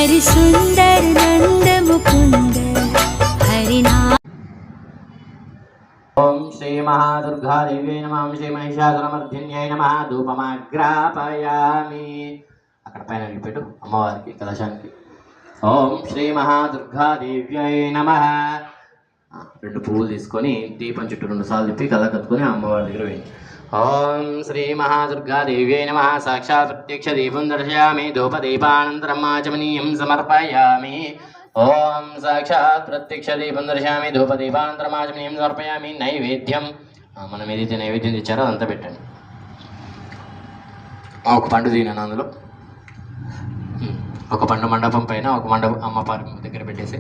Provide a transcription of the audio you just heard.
हरि सुंदर नंद मुकुंद हरिना। ओम श्री महादुर्गा देवी नमः। श्री महिषासुरमर्दिन्यै नमः। ధూపమాగ్రాపయామి. అక్కడ పైన పెట్టు అమ్మవారికి కలశానికి. ఓం శ్రీ మహాదుర్గా దేవ్యై నమః. రెండు పువ్వులు తీసుకొని దీపం చుట్టూ 2 సార్లు తిప్పి కళ్ళ కత్తుకొని అమ్మవారి దగ్గర వేయండి. ఓం శ్రీ మహాదుర్గా దేవ్యై నమః. సాక్షాత్ ప్రత్యక్ష దీపం దర్శయామి. ధూపదీపానంతరం ఆచమనీయం సమర్పయామి. ఓం సాక్షాత్ ప్రత్యక్ష దీపం దర్శయామి. ధూపదీపానంతరం ఆచమనీయం సమర్పయామి. నైవేద్యం మనం ఏదైతే నైవేద్యం తెచ్చారో అదంతా పెట్టండి. ఒక పండు తినాను అందులో. ఒక పండు మండపం పైన, ఒక మండపం అమ్మవారి దగ్గర పెట్టేసి